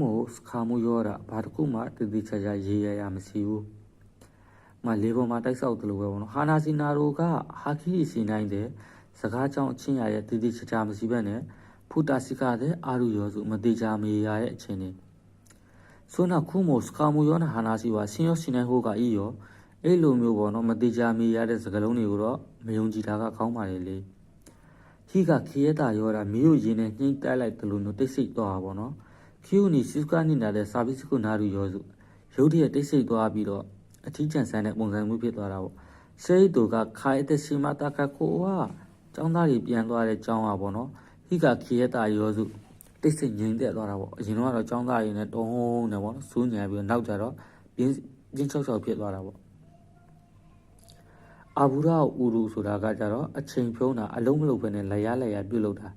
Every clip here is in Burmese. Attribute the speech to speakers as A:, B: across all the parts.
A: မို့စခါမှုရောတာဘာတစ်ခုမှတည်တည်ချာချာရေးရမရှိဘူးလေပေါ်မှာတိုက်ဆောက်တယ်လို့ပဲပေါ့နော်ဟာနာစီနာရိုကဟာခီစီနိုင်တဲ့စကားကြောင့်အချင်းရရဲ့တည်တည်ချာချာမရှိဘဲနဲ့ဖူတာစီကတဲ့အာရူရောစုမတိချာမေရရဲ့အချင်းနေဆိုနာခုမို့စခါမှုရောနာဟာနာစီပါဆင်းရောစီနိုင်ဟိုကဤရောအဲ့လိုမျိုးပေါ့နော်မတိချာမေရတဲ့စကားလုံးတွေကိုတော့မယုံကြည်တာကကောင်းပါလေလေခီကခီရတာရောတာမြို့ရင်းနဲ့နှိမ့်တိုက်လိုက်တယ်လို့တိတ်ဆိတ်သွားတာပေါ့နော်ခီယူနီစီကနီနာတဲ့စာပစ်စကုနာရူရောစုရုတ်တရက်တိတ်ဆိတ်သွားပြီးတော့အထီးကျန်ဆန်းတဲ့ပုံစံမျိုးဖြစ်သွားတာပေါ့စိတ်တူကခိုင်တဲ့စီမတာကကိုကចောင်းသားတွေပြန်သွားတဲ့ចောင်းอ่ะပေါ့နော်ဟိကခီရတာရောစုတိတ်ဆိတ်ငြိမ်သက်သွားတာပေါ့အရင်ကတော့ចောင်းသားတွေနဲ့တုံးနေပေါ့နော်စူးညံပြီးတော့နောက်ကြတော့ပြင်းချောက်ချောက်ဖြစ်သွားတာပေါ့အာဘူရာဥရူဆိုတာကကြတော့အချိန်ဖြုံးတာအလုံးမလုံးပဲနဲ့လက်ရပြုတ်လောက်တာ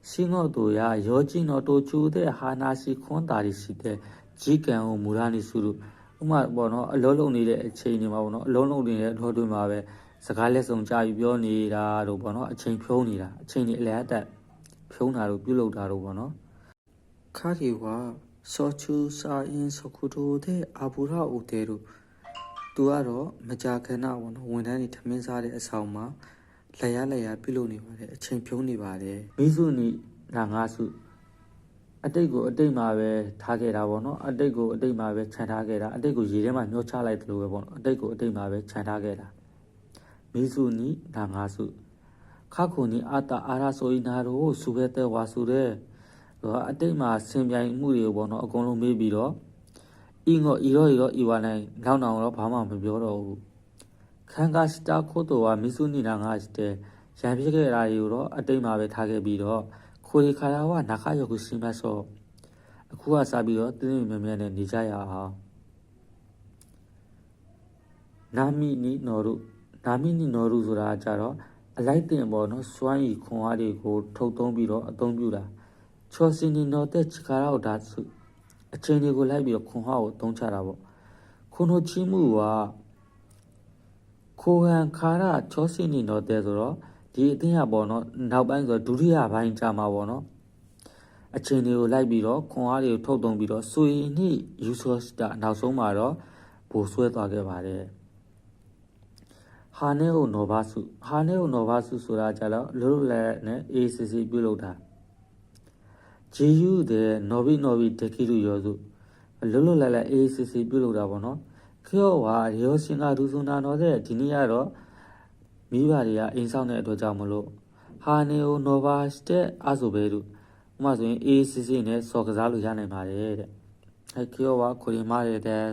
A: ရှင်းတော့သူရရောချင်းတော့တိုချူတဲ့ဟာနာစီခွန်တာရီစီတဲ့ဂျီကန်ကိုမူရာနီစုလို့ဥမာပေါ့နော်အလုံးလုံးနေတဲ့အချိန်တွေမှာပေါ့နော်အလုံးလုံးနေတဲ့ထောတွင်မှာပဲစကားလက်ဆောင်ကြာပြီးပြောနေတာတို့ပေါ့နော်အချိန်ဖြုံးနေတာအချိန်တွေအလဲအတက်ဖြုံးတာတို့ပြုတ်လောက်တာတို့ပေါ့နော်ခါရီဝါစောချူစာအင်းစခုတိုတဲ့အာဘူရာဦးတဲ့တို့သူကတော့မကြာခဏပေါ့နော်ဝန်ထမ်းတွေထမင်းစားတဲ့အဆောင်မှာလက်ရပြုတ်လို့နေပါတယ်အချိန်ဖြုံးနေပါတယ်မိစုနီနာငါစုအတိတ်ကိုအတိတ်မှာပဲထားခဲ့တာပေါ့နော်အတိတ်ကိုအတိတ်မှာပဲခြံထားခဲ့တာအတိတ်ကိုရေထဲမှာညှောချလိုက်တယ်လို့ပဲပေါ့နော်အတိတ်ကိုအတိတ်မှာပဲခြံထားခဲ့တာမိစုနီနာငါစုခါခုနီအာတာအာရာဆိုဤနာတို့စုပဲတဲ့ဝါစုတဲ့အတိတ်မှာဆင်ပြိုင်မှုတွေပေါ့နော်အကုန်လုံးမေးပြီးတော့ဤငောဤရောဤဝါနိုင်နောက်တော့ဘာမှမပြောတော့ဘူးခန်ကစတာခိုတိုဝါမိစုနီနာငါတဲ့ရံပြစ်ခဲ့တာတွေကိုတော့အတိတ်မှာပဲထားခဲ့ပြီးတော့ခိုရီခါယာဝနာခါယကုစီမဆောအခုကစားပြီးတော့တင်းမြဲနဲ့နေကြရအောင်နာမီနီနော်ရုဆိုတာကြတော့အလိုက်တင်ပေါ့နော်စွမ်းရည်ခွန်အားတွေကိုထုတ်သုံးပြီးတော့အသုံးပြုတာချောစီနီနော်တဲ့ချီကာရောက်ဒါစုအချိန်တွေကိုလိုက်ပြီးတော့ခွန်အားကိုသုံးချတာပေါ့ခွန်တို့ချီမှုကခိုဟန်ခါရချောစီနီနော်တဲ့ဆိုတော့ဒီအတင်းရပေါ့နော်နောက်ပိုင်းဆိုဒုတိယပိုင်းကြာမှာပေါ့နော်အချိန်တွေကိုလိုက်ပြီးတော့ခွန်အားတွေကိုထုတ်သုံးပြီးတော့ဆွေနိယူဆော့စတာနောက်ဆုံးမှာတော့ဘိုးဆွဲသွားခဲ့ပါတယ်ဟာနေကိုနော်ဘာစုဆိုတာကြတော့လွတ်လပ်နဲ့ ACC ပြုတ်လောက်တာဂျီယူတဲ့နော်ဘီဒကီရူရောစုလွတ်လပ် ACC ပြုတ်လောက်တာပေါ့နော်ခောဝါရောစင်ကဒူစုနာနော်တဲ့ဒီနေ့ကတော့မိဘတွေကအိမ်ဆောင်တဲ့အတွက်ကြောင့်မလို့ဟာနေကိုနော်ဘာစတဲ့အာဆိုပဲတို့ဥပမာဆိုရင် ACC နဲ့စော်ကစားလို့ရနိုင်ပါတယ်တဲ့ခောဝါခိုရီမာရဲ့တဲ့